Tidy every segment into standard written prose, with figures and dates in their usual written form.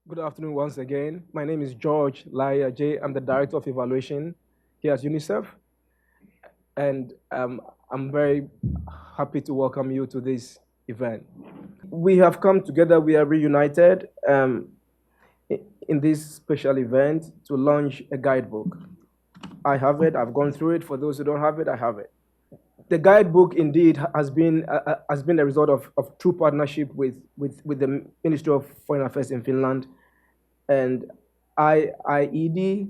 Good afternoon once again. My name is George Laryea-Adjei. I'm the Director of Evaluation here at UNICEF. And I'm very happy to welcome you to this event. We have come together, we are reunited in this special event to launch a guidebook. I have it, I've gone through it. For those who don't have it, I have it. The guidebook indeed has been a result of true partnership with the Ministry of Foreign Affairs in Finland and IIED,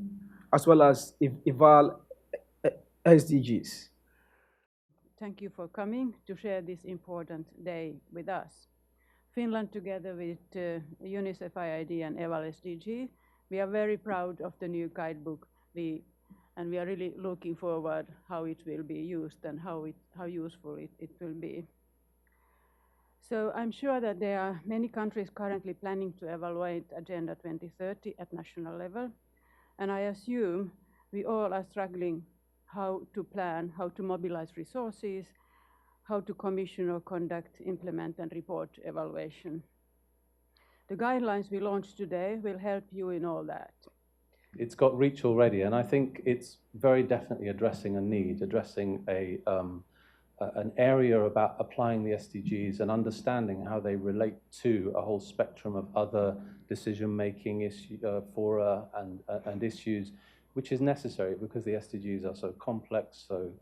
as well as EVALSDGs. Thank you for coming to share this important day with us. Finland, together with UNICEF, IIED and EVALSDG, we are very proud of the new guidebook, and we are really looking forward how it will be used and how useful it will be. So I'm sure that there are many countries currently planning to evaluate Agenda 2030 at national level, and I assume we all are struggling how to plan, how to mobilize resources, how to commission or conduct, implement and report evaluation. The guidelines we launched today will help you in all that. It's got reach already, and I think it's very definitely addressing a need, addressing an area about applying the SDGs and understanding how they relate to a whole spectrum of other decision-making fora and issues, which is necessary because the SDGs are so complex, so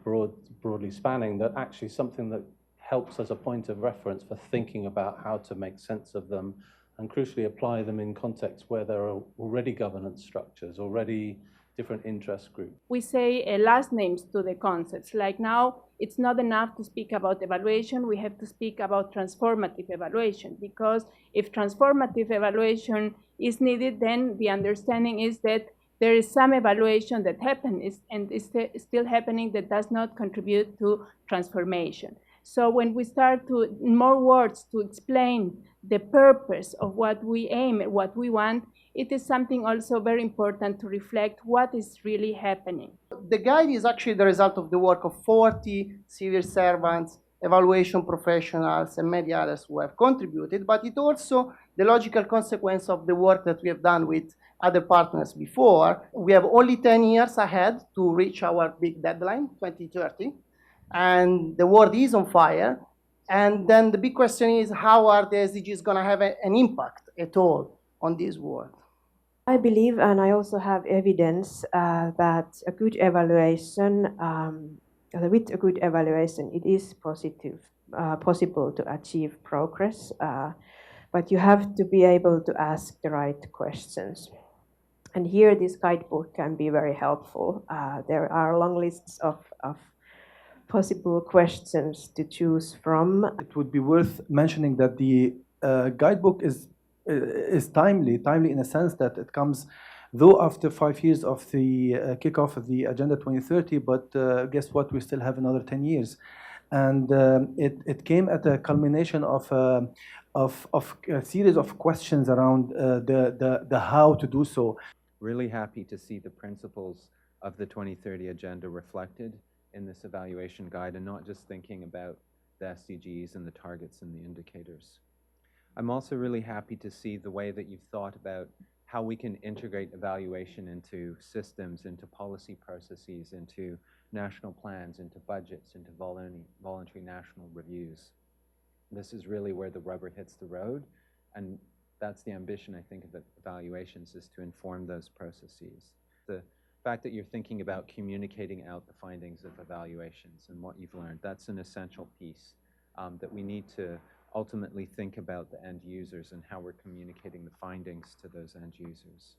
broadly spanning, that actually something that helps as a point of reference for thinking about how to make sense of them and crucially apply them in contexts where there are already governance structures, already different interest groups. We say last names to the concepts. Like now, it's not enough to speak about evaluation, we have to speak about transformative evaluation, because if transformative evaluation is needed, then the understanding is that there is some evaluation that happens and is still happening that does not contribute to transformation. So when we start to, in more words, to explain the purpose of what we aim at, what we want, it is something also very important to reflect what is really happening. The guide is actually the result of the work of 40 civil servants, evaluation professionals, and many others who have contributed, but it's also the logical consequence of the work that we have done with other partners before. We have only 10 years ahead to reach our big deadline, 2030, and the world is on fire. And then the big question is, how are the SDGs going to have an impact at all on this world? I believe, and I also have evidence that a good evaluation, with a good evaluation, it is possible to achieve progress, but you have to be able to ask the right questions. And here this guidebook can be very helpful. There are long lists of possible questions to choose from. It would be worth mentioning that the guidebook is timely in a sense that it comes, though after 5 years of the kickoff of the Agenda 2030, but guess what, we still have another 10 years. And it came at a culmination of a series of questions around the how to do so. Really happy to see the principles of the 2030 Agenda reflected in this evaluation guide, and not just thinking about the SDGs and the targets and the indicators. I'm also really happy to see the way that you've thought about how we can integrate evaluation into systems, into policy processes, into national plans, into budgets, into voluntary national reviews. This is really where the rubber hits the road, and that's the ambition, I think, of evaluations, is to inform those processes. The fact that you're thinking about communicating out the findings of evaluations and what you've learned, that's an essential piece that we need to ultimately think about the end users and how we're communicating the findings to those end users.